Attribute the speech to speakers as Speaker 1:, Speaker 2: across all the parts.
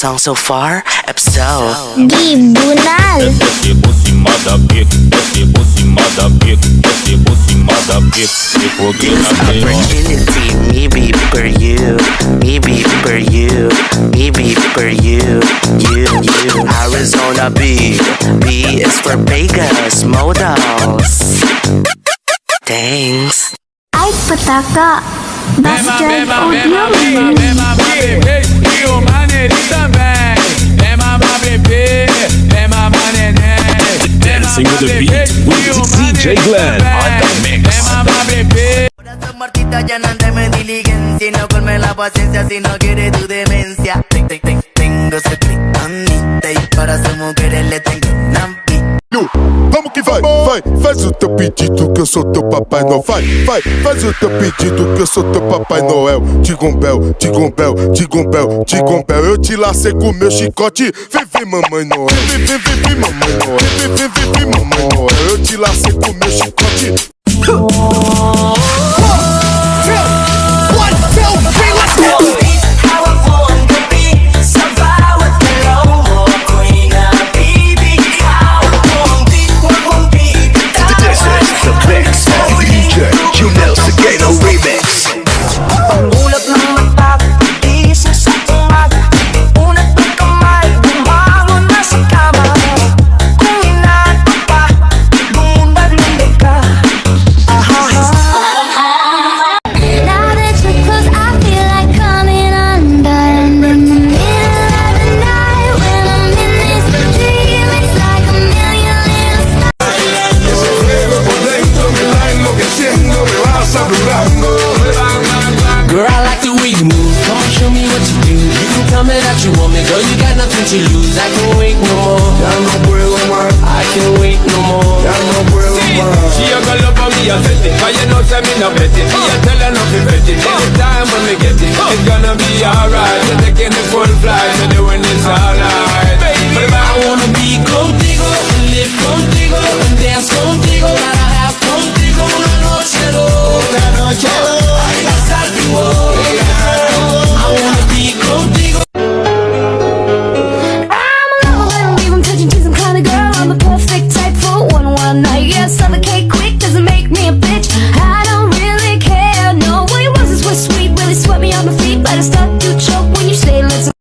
Speaker 1: song so far, episode
Speaker 2: Tribunal.
Speaker 1: opportunity, maybe for you, maybe for you, maybe for you, you. Arizona B is for Vegas models. Thanks.
Speaker 2: Ay, pataka. Bastard Audio.
Speaker 3: Dancing with the beat with DJ Glenn on the mix.
Speaker 4: Martita ya no me diligencia y no colme la paciencia si no quiere tu demencia. Tengo ese criptonita y para su mujeres le tengo una
Speaker 5: Vamos que vai, faz o teu pedido que eu sou teu Papai Noel. Faz o teu pedido que eu sou teu Papai Noel. Tigombel, eu te lacei com meu chicote. Vem, mamãe Noel. Vem, mamãe Noel. Vem, mamãe Noel. Eu te lacei com meu chicote. 1, 2, 3, let's go!
Speaker 4: Pangulap ng mata, gising sa umaga. Unat ng kamay, bumangon na sa kama. Kung inaantok pa, bumaglindig ka.
Speaker 2: Now that you're close, I feel like coming undone. In the middle of the night, when I'm in this dream, it's like a million little stars.
Speaker 6: Girl, I like the way you move. Come on, show me what you do. You can tell me that you want me, girl. You got nothing to lose. I can't wait no more. I can't wait no more.
Speaker 7: She a go love for me a set it, 'cause you know say me no bet it. Me a tell her not to bet it. Anytime when me get it, it's gonna be alright. We're taking the full flight, so doing this all night. But
Speaker 6: I wanna be contigo, live contigo, and dance contigo. Gotta have contigo una noche loca. Ay, pasarte I wanna be contigo.
Speaker 2: I'm a lover when I'm leaving, touching, teasing kind of girl. I'm the perfect type for one night. Yeah, suffocate quick doesn't make me a bitch. I don't really care. No, what it was sweet, really swept me off my feet. But I start to choke when you say let's.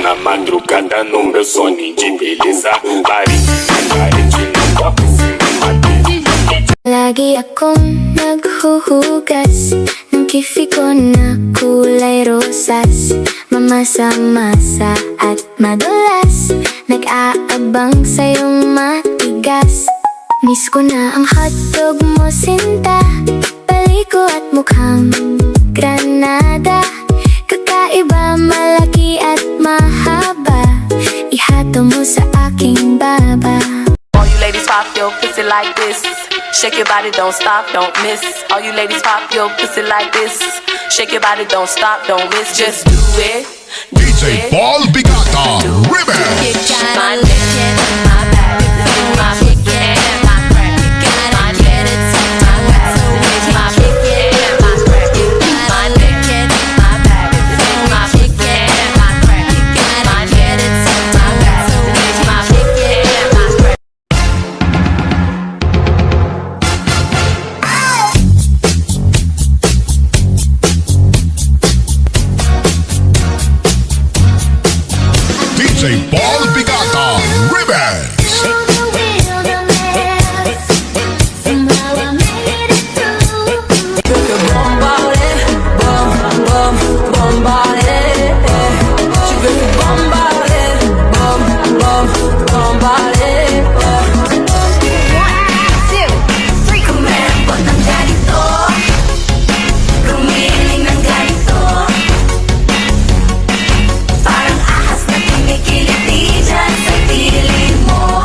Speaker 3: Na madrugada no meu soninho de beleza.
Speaker 2: Lagi akong naghuhugas ng kifi ko na kulay rosas. Mamasa-masa at madulas, nag-aabang sa'yong matigas. Miss ko na ang hotdog mo, sinta. Paliko at mukhang granada. Kakaiba, malaki at mahaba. Ihato mo sa aking baba.
Speaker 8: All you ladies pop your pussy like this. Shake your body, don't stop, don't miss. All you ladies pop your pussy like this. Shake your body, don't stop, don't miss. Just do it.
Speaker 5: DJ Paul Bigata, Remix.
Speaker 8: My neck, my back, my big and my crack. My neck, my back, my big and my crack. My neck, my back, my big and my crack. My neck, my back, my big and my crack.
Speaker 5: DJ Paul Bigata, Remix.
Speaker 2: Parang ahas na kumikiliti dyan sa piling mo.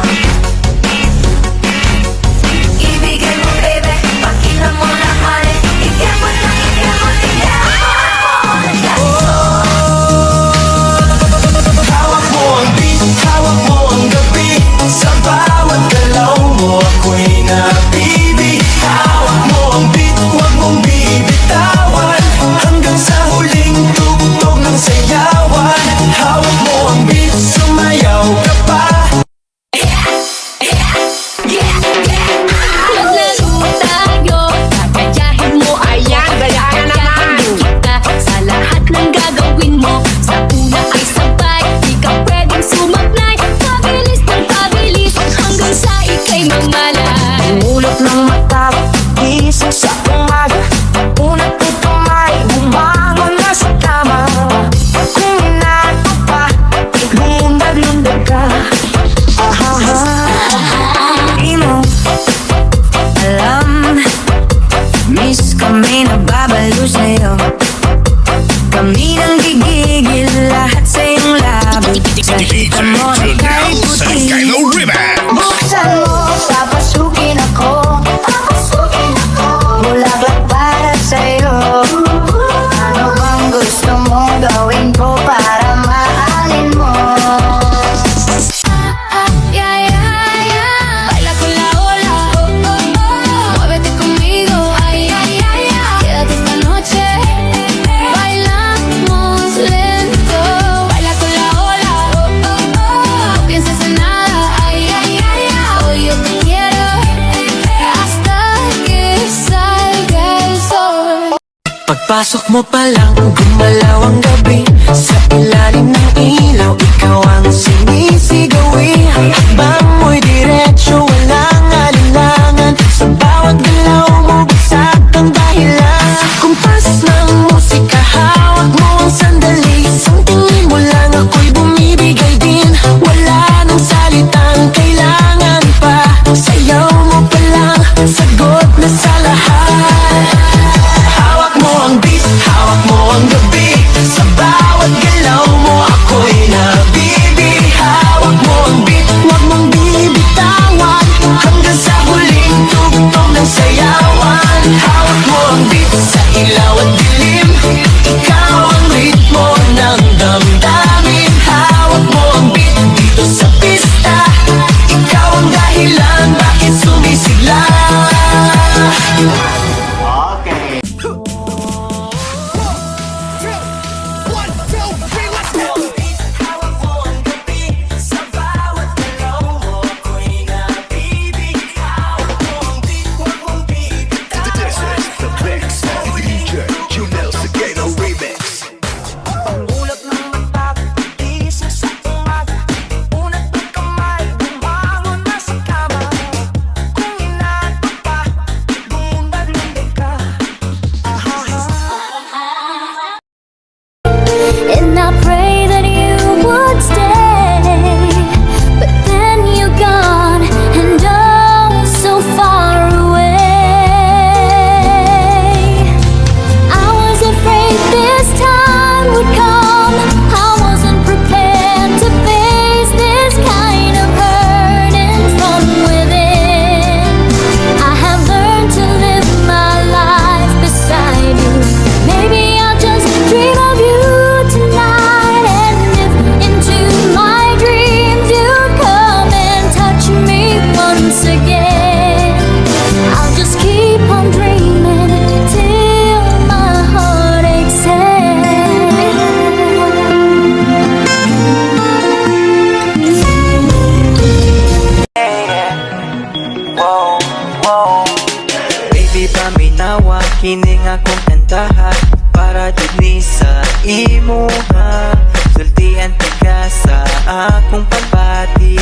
Speaker 4: Kami nang gigigil lahat sa iyong labi. Nakita mo na kahit puti. Buksan mo, papasukin ako. Bulaklak para sa'yo. Ano bang gusto mo gawin ko para mahalin mo?
Speaker 2: Yeah, yeah, yeah. Baila con la ola, oh, oh, oh. Muévete conmigo, ay, ay, ay, ay. Quédate esta noche, bailamos lento. Baila con la ola, oh, oh, oh. No pienses en nada, ay, ay, ay, ay. Hoy yo te quiero hasta que salga el sol.
Speaker 4: Pagpasok mo pa lang, gumalaw ang gabi. Sa ilalim ng ilaw, ikaw ang sinisigawi. Hakbang mo'y diretsyo, walang alinlangan. Sa bawat galaw mo, bagsak ang dahilan. Kumpas ng musika, hawak mo ang sandali. Isang tingin mo lang, ako'y bumibigay din. Wala nang salitang kailangan pa. Sayaw mo pa lang, sagot na sa lahat. Hawak mo ang beat, hawak mo ang gabi. Sa bawat galaw mo ako'y nabibig. Hawak mo ang beat, huwag mong bibitawan. Hanggang sa huling tugtog ng sayawan. Hawak mo ang beat sa ilaw at dilim. Ikaw ang ritmo ng damdamin. Hawak mo ang beat dito sa pista. Ikaw ang dahilan bakit sumisigla. Ulap ng mata, gising sa umaga. Unat ng kamay, bumangon na sa kama. Kung inaantok pa, lundag-lundag ka.
Speaker 2: And I pray that you would stay, but then you're gone and oh so far away. I was afraid this time would come. I wasn't prepared to face this kind of hurting from within. I have learned to live my life beside you. Maybe I'll just dream of you tonight, and if into my dreams you come and touch me once again, I'll just keep on dreaming till my heart aches.
Speaker 4: Baby, paminawa, kining akong kantaha. Para dini sa imuha. Sultian ka sa akong pagbati.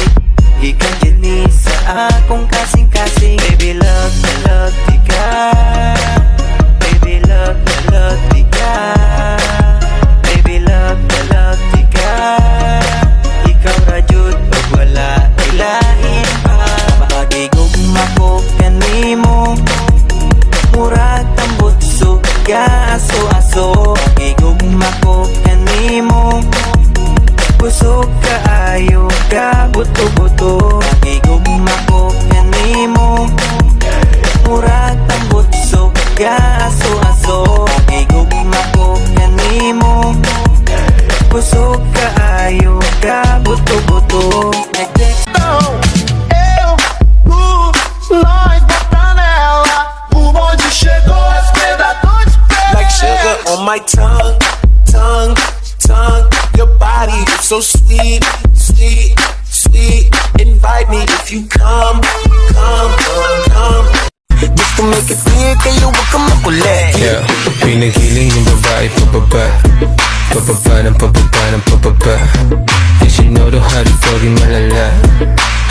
Speaker 4: Ikan dini sa akong kasing-kasing. Baby, love di ka. Baby, love di ka. Baby, love di ka. Ikaw rajud pag wala ilain pa. Makagigugma ko kanimo. Murag tambot suga aso-aso. Makigugma ko kanimo. Busog kaayo ka buto-buto. Makigugma ko kanimo. Murag tambot suga aso-aso. Makigugma ko kanimo. Busog kaayo ka buto-buto.
Speaker 6: Like sugar on my tongue, tongue, tongue. Your body is so sweet, sweet, sweet. Invite me if you come, come, come, come.
Speaker 4: Just to make it clear kayo wag kang makulit.
Speaker 9: Yeah, pinigiling yung babae pababa. Pababa ng pababa ng pababa. And she know the how to fucking malala.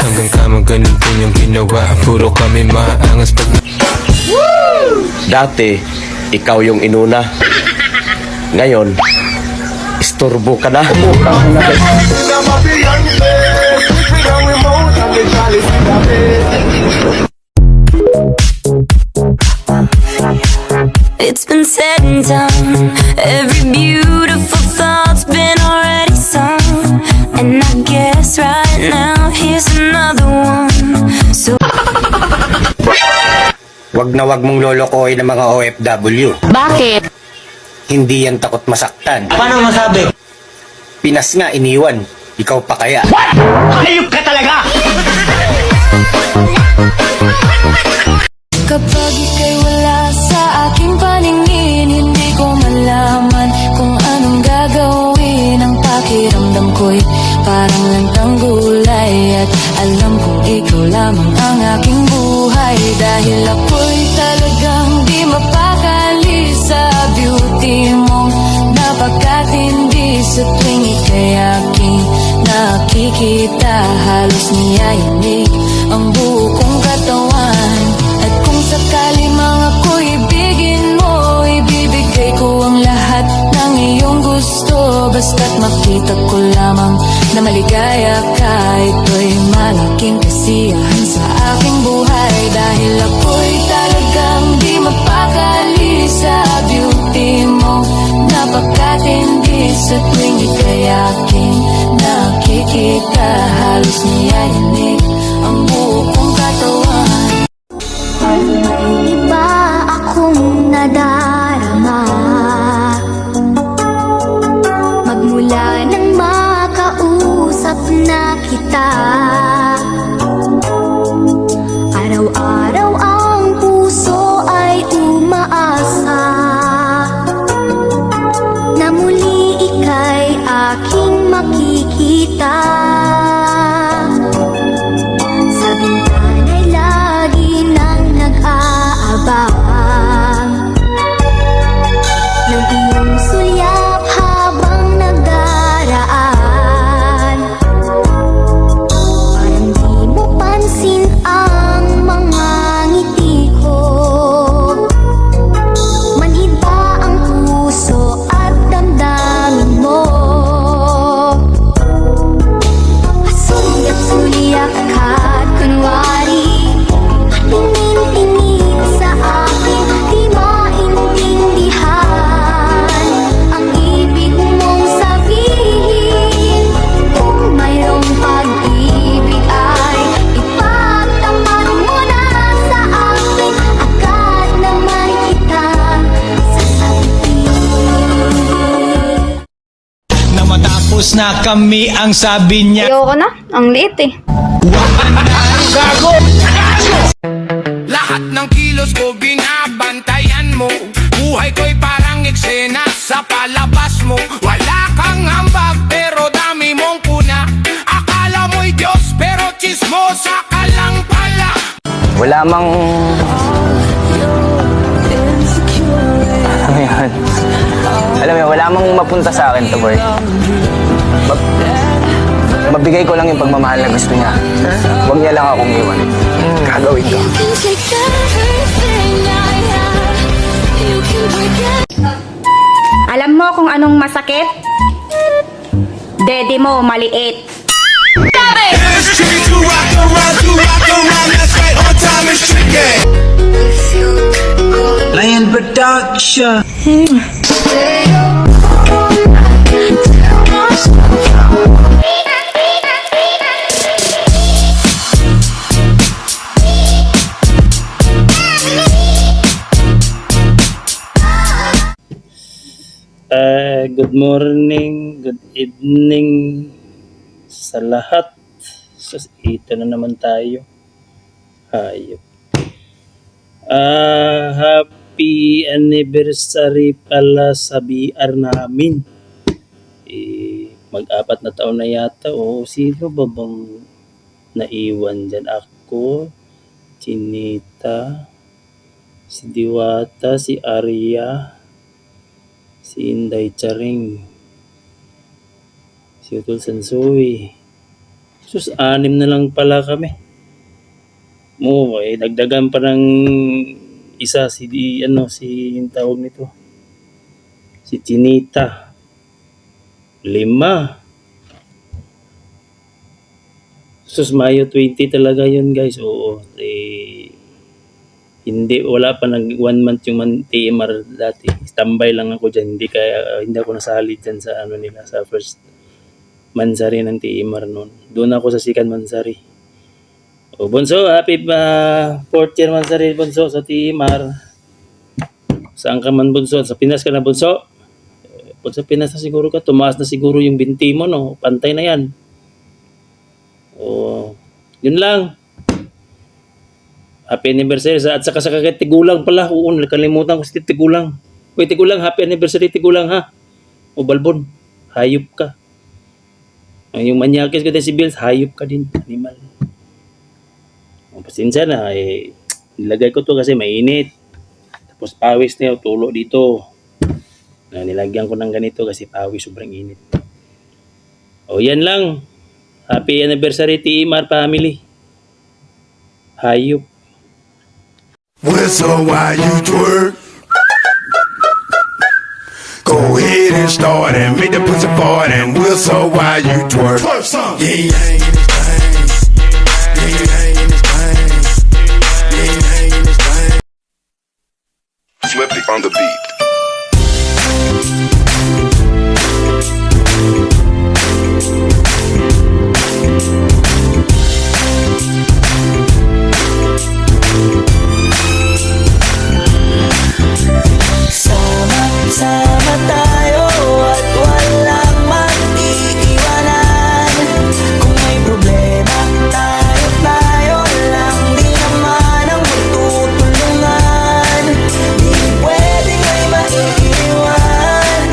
Speaker 9: Hanggang kama ganun din yung ginawa. Puro kami maangas pag
Speaker 1: Dati, ikaw yung inuna. Ngayon, istorbo ka na.
Speaker 2: It's been said and done. Every beauty Cause right now, here's another one. So
Speaker 10: Wag na wag mong lolokohin ng mga OFW.
Speaker 8: Bakit?
Speaker 10: Hindi yan takot masaktan.
Speaker 6: Paano masabi?
Speaker 10: Pinas nga iniwan. Ikaw pa kaya?
Speaker 6: Hayop ka talaga!
Speaker 2: kapag ika'y wala sa aking paningin, hindi ko malaman kung anong gagawin. Ang pakiramdam ko'y parang lantang gulay, at alam kong ikaw lamang ang aking buhay. Dahil ako'y talagang di mapakali sa beauty mong napakatindi. Sa tuwing ika'y aking nakikita, halos niyayanig ang buo kong katawan. At kung sakali mang ako'y ibigin mo, ibibigay ko ang lahat ng iyong gusto. Basta't makita ko lamang na maligaya ka, ito'y malaking kasiyahan sa aking buhay. Dahil ako'y talagang di mapakali sa beauty mo napakatindi. Sa tuwing ika'y aking nakikita, halos niyayanig ang buo kong katawan. May iba akong nadarama magmula nang makausap na kita. Araw-araw ang puso ay umaasa na muli ika'y aking makikita. Sa bintana'y lagi nang nag-aabang ng iyong sulyap habang nagdaraan. Parang di mo pansin ang mga ngiti ko. Maniba ang puso at damdamin mo. Sulyap ka't kunwari tingin-tingin sa akin, di maintindihan ang ibig mong sabihin. Kung mayroong pag-ibig ay ipagtapat mo na sa akin, agad naman kita sasagutin.
Speaker 6: Na matapos na kami ang sabi niya.
Speaker 11: Ayoko na, ang liit eh.
Speaker 7: Lahat ng kilos ko binabantayan mo. Buhay ko'y parang eksena sa palabas mo. Wala kang hambag pero dami mong puna. Akala mo'y Diyos pero chismosa ka lang pala.
Speaker 10: Wala mang... Ano yan? Alam mo, wala mang mapunta sa akin to, boy. Mabigay ko lang yung pagmamahal na gusto niya. Huwag niya lang akong iwan. Gagawin ko.
Speaker 2: You can take everything I have. You can break it.
Speaker 11: Alam mo kung anong masakit? Dede mo maliit.
Speaker 6: Lion Production.
Speaker 12: Good morning, good evening sa lahat. So, ito na naman tayo. Hayop. Happy anniversary pala sa BR namin. Mag-4 na taon na yata. O, sino ba bang naiwan dyan? Ako, Chinita, si Diwata, si Arya, si Inday Charing, si Utol Sansoy. Sus, 6 na lang pala kami. Dagdagan pa ng isa si yung tawag nito. Si Chinita. 5. Sus, Mayo 20 talaga yun, guys. Oo. Hindi, wala pa nag 1 month yung TMR dati. Standby lang ako dyan. Hindi ako nasali dyan sa nila, sa first Mansari ng Timar noon. Doon ako sa Sikan Mansari. O Bunso, happy 4th year Mansari Bunso sa Timar. Saan ka man Bunso? Sa Pinas ka na Bunso? Pag sa Pinas na siguro ka, tumaas na siguro yung binti mo, no? Pantay na yan. O, yun lang. Happy anniversary at saka sa kay Tigulang pala. Oo, nakalimutan ko si Tigulang. Uy, Tigulang, happy anniversary Tigulang ha. O Balbon, hayop ka. Yung manyakis ko din si Bills, hayop ka din, animal. O, pasensya na, nilagay ko to kasi mainit. Tapos pawis niya, tulo dito. Nilagyan ko ng ganito kasi pawis, sobrang init. O, yan lang. Happy anniversary Timar family. Hayop.
Speaker 6: Whistle while you twerk. Go ahead and start and make the pussy fart and whistle while you twerk. Yeah, yeah, in this thing. Yeah, yeah, in this thing. Yeah, yeah, in this thing.
Speaker 5: Slippy on the beat.
Speaker 4: Sama tayo at walang mag-iiwanan. Kung may problema, tayo lang. Di naman ang magtutulungan. Di pwedeng may maiiwan.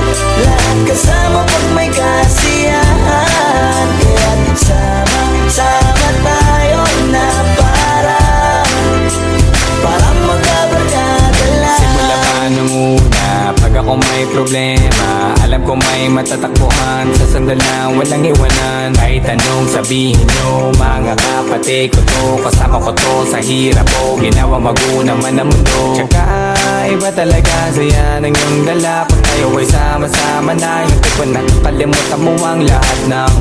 Speaker 4: Lahat kasama pag may kasiyahan. Kaya't sama tayo na parang magkabarkada lang.
Speaker 10: Simula pa nung una, pag ako may problema, alam ko may matatakbuhan. Sa sandal na walang iwanan. Kahit anong sabihin nyo, mga kapatid ko to, kasama ko to sa hirap ko, ginawang maguna man ang mundo. Tsaka iba talaga saya ng iyong dala. Pag tayo ay sama-sama na, yung tipo na nakalimutan mo ang lahat ng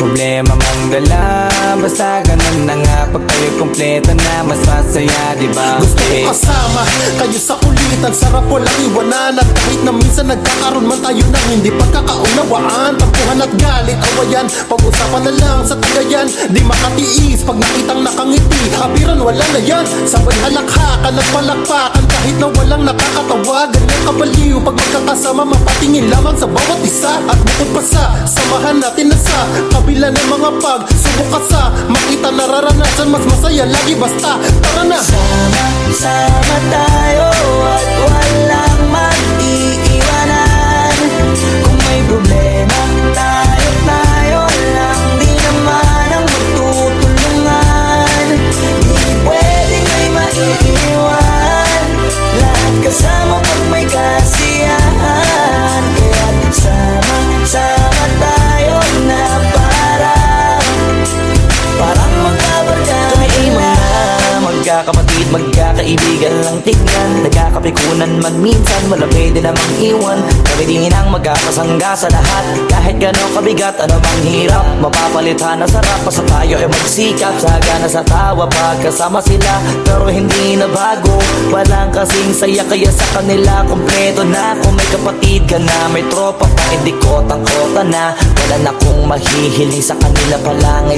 Speaker 10: problema mong dala. Basta ganun na nga, pag tayo kompleto na, mas masaya, diba?
Speaker 6: Gusto ko kasama kayo sa ulitan. Sarap walang iwanan. At kahit na minsan nagkakaroon man tayo ng hindi pagkakaunawaan, tampuhan at galit, awayan, pag-usapan na lang sa tagayan. Di makatiis pag nakitang nakangiti, habiran wala na yan. Sabay halakhakan at palakpakan kahit na walang nakakatawa. Ganyan kabaliw pag magkakasama, mapatingin lamang sa bawat isa. At bukod pa sa samahan natin na sa kabila ng mga pagsubok ka sa makita nararanasan, mas masaya lagi basta tara na.
Speaker 4: Sama tayo at walang mag-iiwanan. Kung may problema, tayo lang. Di naman ang magtutulungan. Di pwedeng may maiiwan. Lahat kasama pag may kasiyahan. Kaya't sama tayo na parang magkabarkada. Kami ay magkakapatid, magkakaibigan lang tignan. Nagkakapikunan man minsan, wala pwede namang iwan. Kami din ang magkakasangga sa lahat. Kahit gano'ng kabigat, ano bang hirap, mapapalitan na sarap. Basta tayo ay magsikap, sagana sa tawa pagkasama sila. Pero hindi na bago, walang kasing saya. Kaya sa kanila kompleto na. Kung may kapatid ka na, may tropa pa, hindi kotang-kota na. Wala na kong mahihiling sa kanila pa lang.